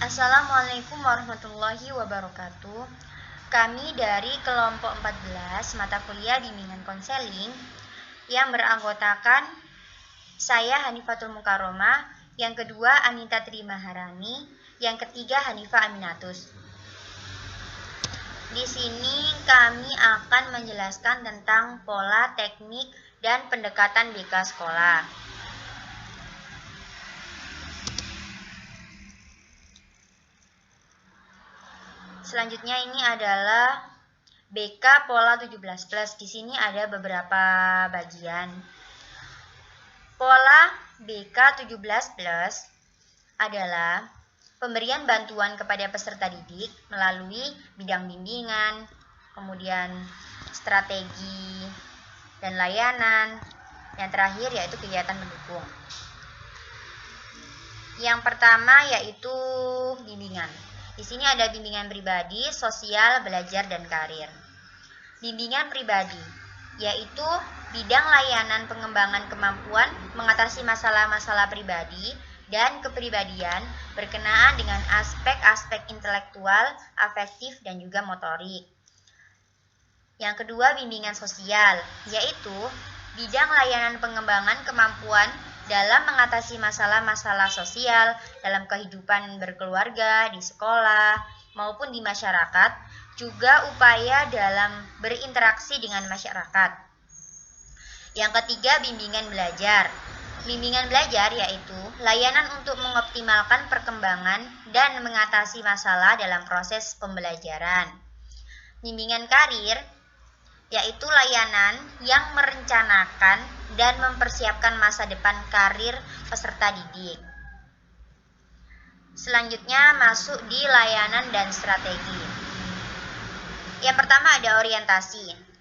Assalamualaikum warahmatullahi wabarakatuh. Kami dari kelompok 14 mata kuliah bimbingan konseling yang beranggotakan saya Hanifatul Mukaromah, yang kedua Anita Trimaharani, yang ketiga Hanifah Aminatus. Di sini kami akan menjelaskan tentang pola, teknik, dan pendekatan BK sekolah. Selanjutnya ini adalah BK Pola 17+. Di sini ada beberapa bagian. Pola BK 17+ adalah pemberian bantuan kepada peserta didik melalui bidang bimbingan, kemudian strategi dan layanan. Yang terakhir yaitu kegiatan mendukung. Yang pertama yaitu bimbingan. Di sini ada bimbingan pribadi, sosial, belajar, dan karir. Bimbingan pribadi yaitu bidang layanan pengembangan kemampuan mengatasi masalah-masalah pribadi dan kepribadian berkenaan dengan aspek-aspek intelektual, afektif, dan juga motorik. Yang kedua, bimbingan sosial, yaitu bidang layanan pengembangan kemampuan dalam mengatasi masalah-masalah sosial dalam kehidupan berkeluarga, di sekolah, maupun di masyarakat, juga upaya dalam berinteraksi dengan masyarakat. Yang ketiga, bimbingan belajar. Bimbingan belajar yaitu layanan untuk mengoptimalkan perkembangan dan mengatasi masalah dalam proses pembelajaran. Bimbingan karir yaitu layanan yang merencanakan dan mempersiapkan masa depan karir peserta didik. Selanjutnya masuk di layanan dan strategi. Yang pertama ada orientasi.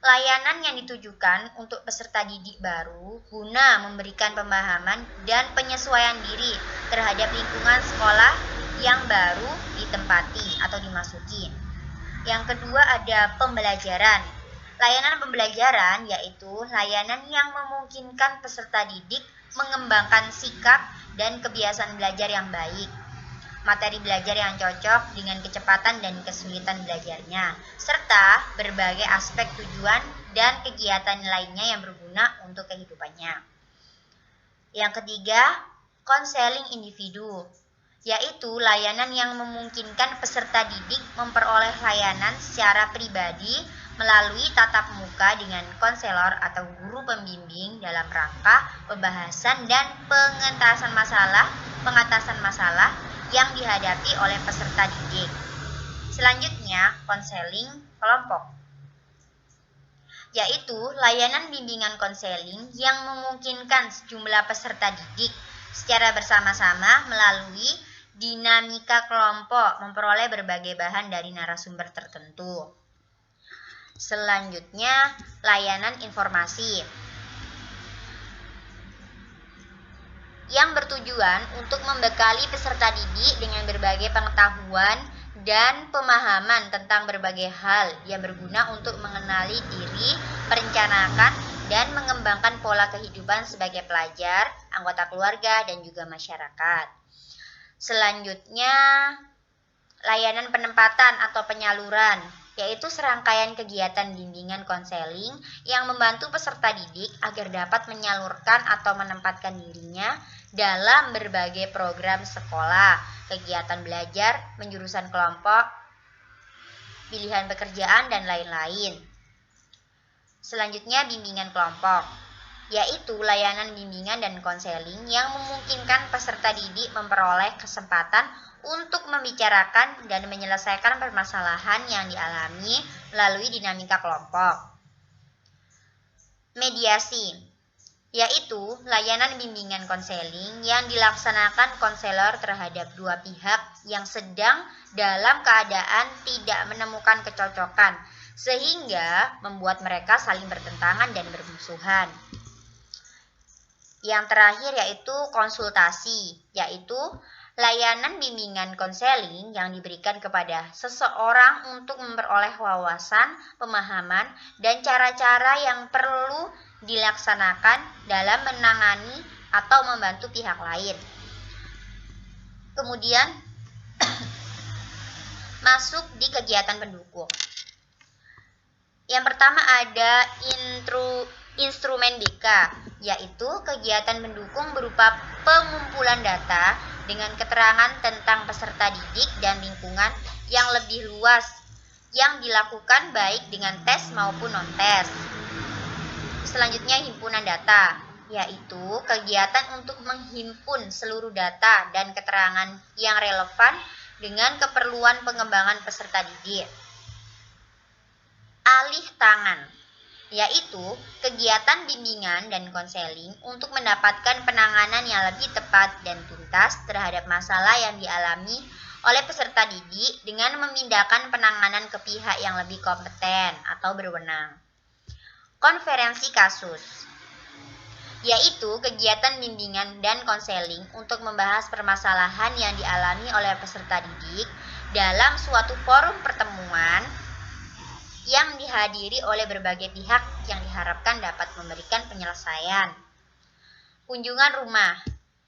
Layanan yang ditujukan untuk peserta didik baru guna memberikan pemahaman dan penyesuaian diri terhadap lingkungan sekolah yang baru ditempati atau dimasuki. Yang kedua ada pembelajaran. Layanan pembelajaran yaitu layanan yang memungkinkan peserta didik mengembangkan sikap dan kebiasaan belajar yang baik, materi belajar yang cocok dengan kecepatan dan kesulitan belajarnya, serta berbagai aspek tujuan dan kegiatan lainnya yang berguna untuk kehidupannya. Yang ketiga, konseling individu, yaitu layanan yang memungkinkan peserta didik memperoleh layanan secara pribadi melalui tatap muka dengan konselor atau guru pembimbing dalam rangka pembahasan dan pengentasan pengatasan masalah yang dihadapi oleh peserta didik. Selanjutnya, konseling kelompok, yaitu layanan bimbingan konseling yang memungkinkan sejumlah peserta didik secara bersama-sama melalui dinamika kelompok memperoleh berbagai bahan dari narasumber tertentu. Selanjutnya, layanan informasi yang bertujuan untuk membekali peserta didik dengan berbagai pengetahuan dan pemahaman tentang berbagai hal yang berguna untuk mengenali diri, merencanakan, dan mengembangkan pola kehidupan sebagai pelajar, anggota keluarga, dan juga masyarakat. Selanjutnya, layanan penempatan atau penyaluran, yaitu serangkaian kegiatan bimbingan konseling yang membantu peserta didik agar dapat menyalurkan atau menempatkan dirinya dalam berbagai program sekolah, kegiatan belajar, penjurusan kelompok, pilihan pekerjaan, dan lain-lain. Selanjutnya, bimbingan kelompok, yaitu layanan bimbingan dan konseling yang memungkinkan peserta didik memperoleh kesempatan untuk membicarakan dan menyelesaikan permasalahan yang dialami melalui dinamika kelompok. Mediasi, yaitu layanan bimbingan konseling yang dilaksanakan konselor terhadap dua pihak yang sedang dalam keadaan tidak menemukan kecocokan, sehingga membuat mereka saling bertentangan dan bermusuhan. Yang terakhir yaitu konsultasi, yaitu layanan bimbingan konseling yang diberikan kepada seseorang untuk memperoleh wawasan, pemahaman, dan cara-cara yang perlu dilaksanakan dalam menangani atau membantu pihak lain. Kemudian Masuk di kegiatan pendukung. Yang pertama ada instrumen BK, yaitu kegiatan pendukung berupa pengumpulan data dengan keterangan tentang peserta didik dan lingkungan yang lebih luas yang dilakukan baik dengan tes maupun non-tes. Selanjutnya himpunan data, yaitu kegiatan untuk menghimpun seluruh data dan keterangan yang relevan dengan keperluan pengembangan peserta didik. Alih tangan, yaitu kegiatan bimbingan dan konseling untuk mendapatkan penanganan yang lebih tepat dan tuntas terhadap masalah yang dialami oleh peserta didik dengan memindahkan penanganan ke pihak yang lebih kompeten atau berwenang. Konferensi kasus, yaitu kegiatan bimbingan dan konseling untuk membahas permasalahan yang dialami oleh peserta didik dalam suatu forum pertemuan yang dihadiri oleh berbagai pihak yang diharapkan dapat memberikan penyelesaian. Kunjungan rumah,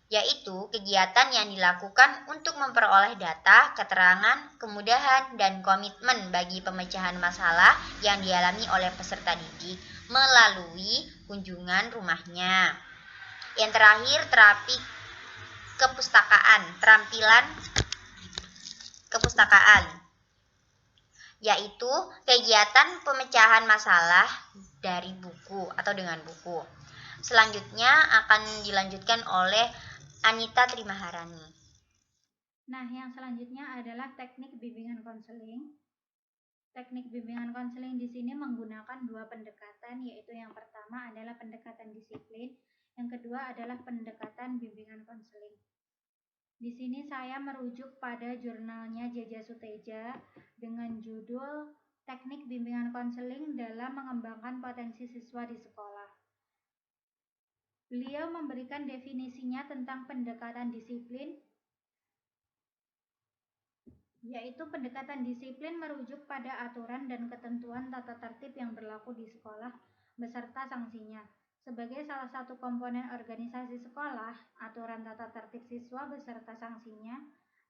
yaitu kegiatan yang dilakukan untuk memperoleh data, keterangan, kemudahan, dan komitmen bagi pemecahan masalah yang dialami oleh peserta didik melalui kunjungan rumahnya. Yang terakhir, terapi kepustakaan, terampilan kepustakaan, yaitu kegiatan pemecahan masalah dari buku atau dengan buku. Selanjutnya akan dilanjutkan oleh Anita Trimaharani. Nah, yang selanjutnya adalah teknik bimbingan konseling. Teknik bimbingan konseling di sini menggunakan dua pendekatan, yaitu yang pertama adalah pendekatan disiplin, yang kedua adalah pendekatan bimbingan konseling. Di sini saya merujuk pada jurnalnya Jeja Suteja dengan judul Teknik Bimbingan Konseling dalam Mengembangkan Potensi Siswa di Sekolah. Beliau memberikan definisinya tentang pendekatan disiplin, yaitu pendekatan disiplin merujuk pada aturan dan ketentuan tata tertib yang berlaku di sekolah beserta sanksinya. Sebagai salah satu komponen organisasi sekolah, aturan tata tertib siswa beserta sanksinya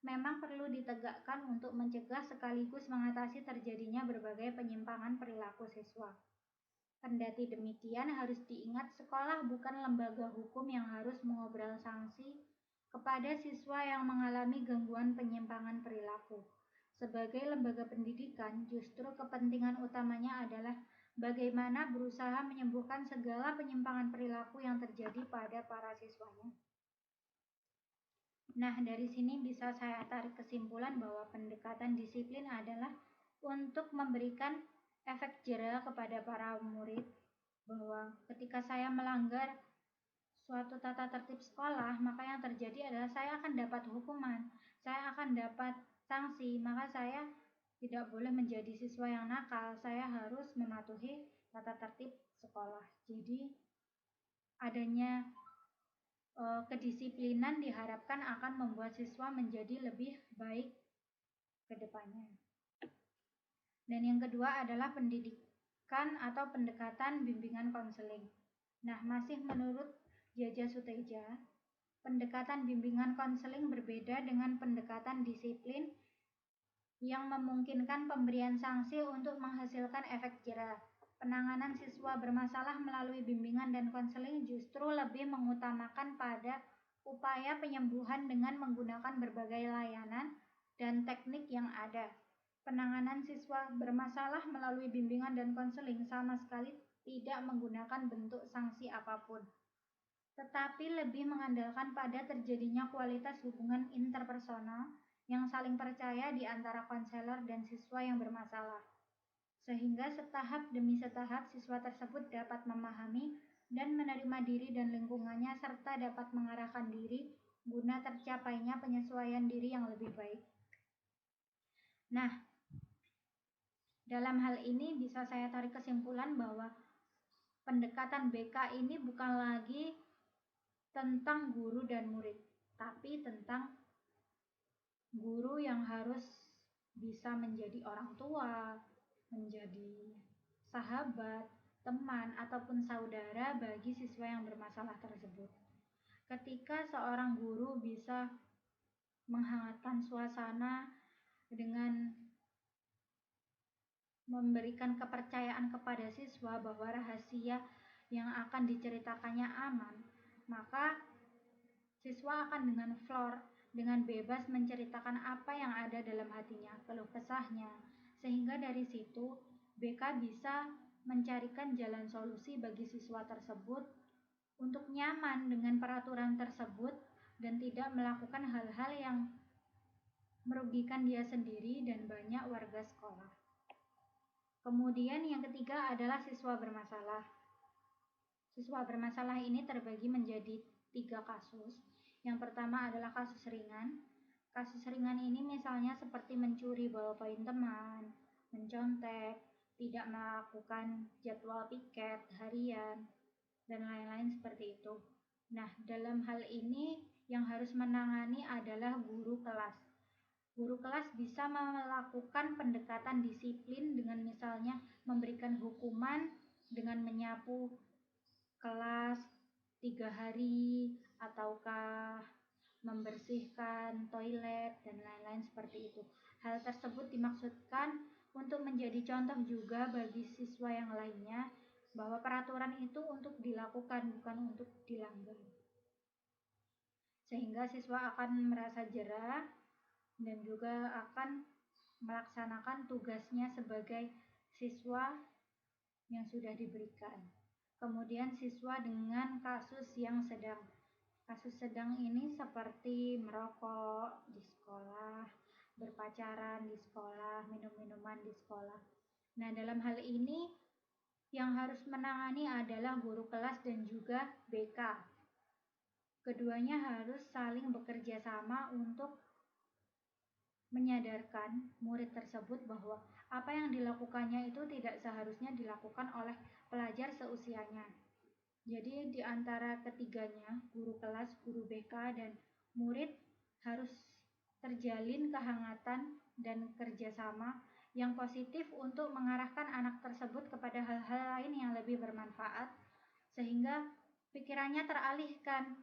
memang perlu ditegakkan untuk mencegah sekaligus mengatasi terjadinya berbagai penyimpangan perilaku siswa. Kendati demikian, harus diingat sekolah bukan lembaga hukum yang harus mengobrol sanksi kepada siswa yang mengalami gangguan penyimpangan perilaku. Sebagai lembaga pendidikan, justru kepentingan utamanya adalah bagaimana berusaha menyembuhkan segala penyimpangan perilaku yang terjadi pada para siswanya. Nah, dari sini bisa saya tarik kesimpulan bahwa pendekatan disiplin adalah untuk memberikan efek jera kepada para murid bahwa ketika saya melanggar suatu tata tertib sekolah, maka yang terjadi adalah saya akan dapat hukuman, saya akan dapat sanksi, maka saya tidak boleh menjadi siswa yang nakal, saya harus mematuhi tata tertib sekolah. Jadi adanya kedisiplinan diharapkan akan membuat siswa menjadi lebih baik ke depannya. Dan yang kedua adalah pendidikan atau pendekatan bimbingan konseling. Nah, masih menurut Jeja Suteja, pendekatan bimbingan konseling berbeda dengan pendekatan disiplin yang memungkinkan pemberian sanksi untuk menghasilkan efek jera. Penanganan siswa bermasalah melalui bimbingan dan konseling justru lebih mengutamakan pada upaya penyembuhan dengan menggunakan berbagai layanan dan teknik yang ada. Penanganan siswa bermasalah melalui bimbingan dan konseling sama sekali tidak menggunakan bentuk sanksi apapun, tetapi lebih mengandalkan pada terjadinya kualitas hubungan interpersonal yang saling percaya di antara konselor dan siswa yang bermasalah, sehingga setahap demi setahap siswa tersebut dapat memahami dan menerima diri dan lingkungannya serta dapat mengarahkan diri guna tercapainya penyesuaian diri yang lebih baik. Nah, dalam hal ini bisa saya tarik kesimpulan bahwa pendekatan BK ini bukan lagi tentang guru dan murid, tapi tentang guru yang harus bisa menjadi orang tua, menjadi sahabat, teman, ataupun saudara bagi siswa yang bermasalah tersebut. Ketika seorang guru bisa menghangatkan suasana dengan memberikan kepercayaan kepada siswa bahwa rahasia yang akan diceritakannya aman, maka siswa akan dengan bebas menceritakan apa yang ada dalam hatinya, keluh kesahnya, sehingga dari situ BK bisa mencarikan jalan solusi bagi siswa tersebut untuk nyaman dengan peraturan tersebut dan tidak melakukan hal-hal yang merugikan dia sendiri dan banyak warga sekolah. Kemudian yang ketiga adalah siswa bermasalah. Siswa bermasalah ini terbagi menjadi 3 kasus. Yang pertama adalah kasus ringan. Kasus ringan ini misalnya seperti mencuri ballpoint teman, mencontek, tidak melakukan jadwal piket harian, dan lain-lain seperti itu. Nah, dalam hal ini yang harus menangani adalah guru kelas. Guru kelas bisa melakukan pendekatan disiplin dengan misalnya memberikan hukuman dengan menyapu kelas 3 hari ataukah membersihkan toilet dan lain-lain seperti itu. Hal tersebut dimaksudkan untuk menjadi contoh juga bagi siswa yang lainnya bahwa peraturan itu untuk dilakukan bukan untuk dilanggar. Sehingga siswa akan merasa jerah dan juga akan melaksanakan tugasnya sebagai siswa yang sudah diberikan. Kemudian siswa dengan kasus yang sedang. Kasus sedang ini seperti merokok di sekolah, berpacaran di sekolah, minum-minuman di sekolah. Nah, dalam hal ini yang harus menangani adalah guru kelas dan juga BK. Keduanya harus saling bekerja sama untuk menyadarkan murid tersebut bahwa apa yang dilakukannya itu tidak seharusnya dilakukan oleh pelajar seusianya. Jadi di antara ketiganya, guru kelas, guru BK, dan murid harus terjalin kehangatan dan kerjasama yang positif untuk mengarahkan anak tersebut kepada hal-hal lain yang lebih bermanfaat sehingga pikirannya teralihkan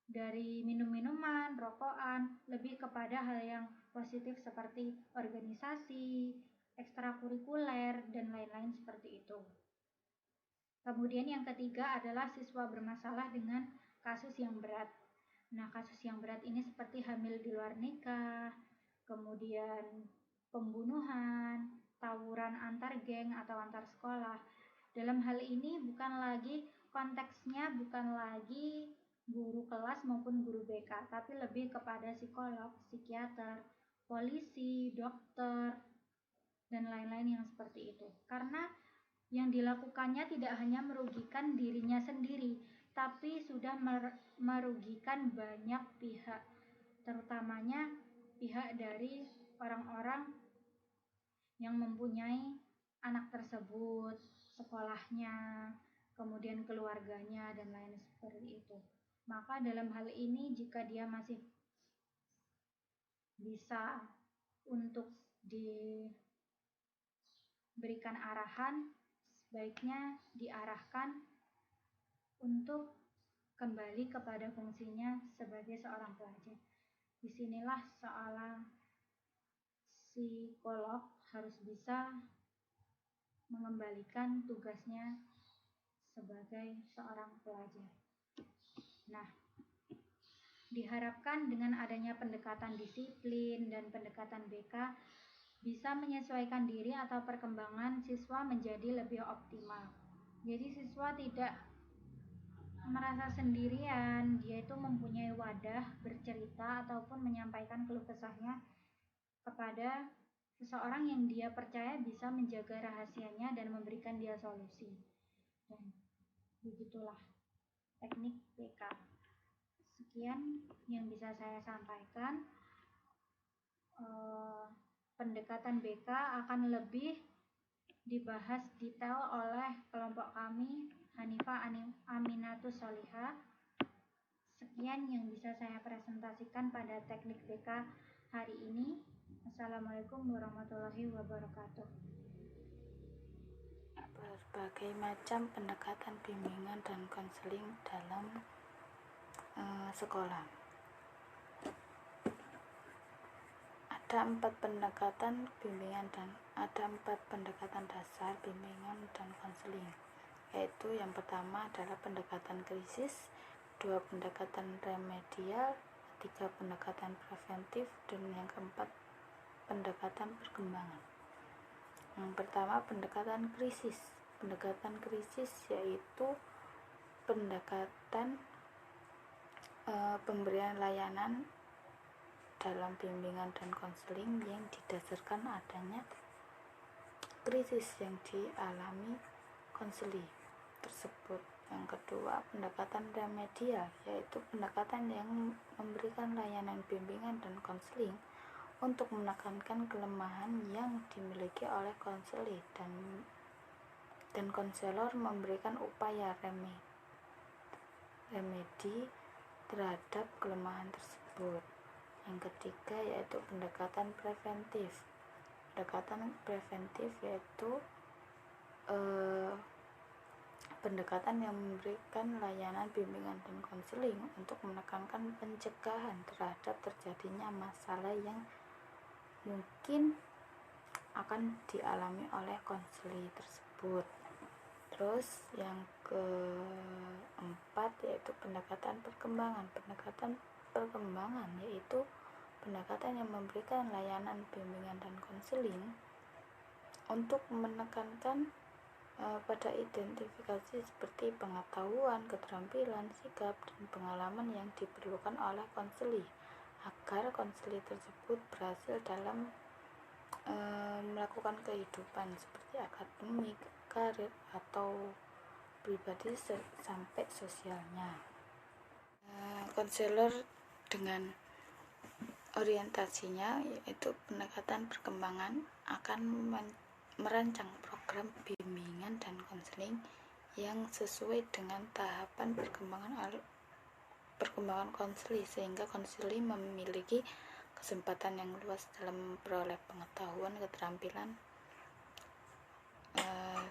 dari minum-minuman, rokokan, lebih kepada hal yang positif seperti organisasi, ekstrakurikuler, dan lain-lain seperti itu. Kemudian yang ketiga adalah siswa bermasalah dengan kasus yang berat. Nah, kasus yang berat ini seperti hamil di luar nikah, kemudian pembunuhan, tawuran antar geng atau antar sekolah. Dalam hal ini konteksnya bukan lagi guru kelas maupun guru BK, tapi lebih kepada psikolog, psikiater, polisi, dokter, dan lain-lain yang seperti itu. Karena yang dilakukannya tidak hanya merugikan dirinya sendiri, tapi sudah merugikan banyak pihak, terutamanya pihak dari orang-orang yang mempunyai anak tersebut, sekolahnya, kemudian keluarganya, dan lain seperti itu. Maka dalam hal ini jika dia masih bisa untuk diberikan arahan, sebaiknya diarahkan untuk kembali kepada fungsinya sebagai seorang pelajar. Disinilah seorang psikolog harus bisa mengembalikan tugasnya sebagai seorang pelajar. Nah, diharapkan dengan adanya pendekatan disiplin dan pendekatan BK bisa menyesuaikan diri atau perkembangan siswa menjadi lebih optimal. Jadi siswa tidak merasa sendirian, dia itu mempunyai wadah bercerita ataupun menyampaikan keluh kesahnya kepada seseorang yang dia percaya bisa menjaga rahasianya dan memberikan dia solusi. Dan begitulah teknik BK. Sekian yang bisa saya sampaikan. Pendekatan BK akan lebih dibahas detail oleh kelompok kami, Hanifah Aminatus Solihah. Sekian yang bisa saya presentasikan pada teknik BK hari ini. Assalamualaikum warahmatullahi wabarakatuh. Berbagai macam pendekatan bimbingan dan konseling dalam sekolah. Ada empat pendekatan dasar bimbingan dan konseling, yaitu yang pertama adalah pendekatan krisis, dua pendekatan remedial, tiga pendekatan preventif, dan yang keempat pendekatan perkembangan. Yang pertama, pendekatan krisis. Pendekatan krisis yaitu pendekatan pemberian layanan dalam bimbingan dan konseling yang didasarkan adanya krisis yang dialami konseli tersebut. Yang kedua, pendekatan remedial, yaitu pendekatan yang memberikan layanan bimbingan dan konseling untuk menekankan kelemahan yang dimiliki oleh konseli dan konselor memberikan upaya remedi terhadap kelemahan tersebut. Yang ketiga yaitu pendekatan preventif. Pendekatan preventif yaitu pendekatan yang memberikan layanan bimbingan dan konseling untuk menekankan pencegahan terhadap terjadinya masalah yang mungkin akan dialami oleh konseli tersebut. Terus yang keempat yaitu pendekatan perkembangan. Pendekatan perkembangan yaitu pendekatan yang memberikan layanan bimbingan dan konseling untuk menekankan pada identifikasi seperti pengetahuan, keterampilan, sikap, dan pengalaman yang diperlukan oleh konseli agar konseli tersebut berhasil dalam melakukan kehidupan seperti akademik, karir, atau pribadi sampai sosialnya. Konselor dengan orientasinya yaitu pendekatan perkembangan akan merancang program bimbingan dan konseling yang sesuai dengan tahapan perkembangan konseli sehingga konseli memiliki kesempatan yang luas dalam memperoleh pengetahuan, keterampilan,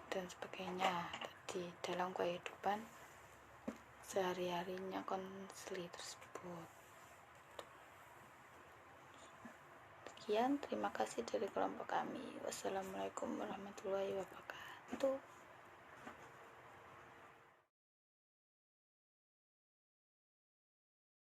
dan sebagainya di dalam kehidupan sehari-harinya konseli tersebut. Sekian, terima kasih dari kelompok kami. Wassalamualaikum warahmatullahi wabarakatuh.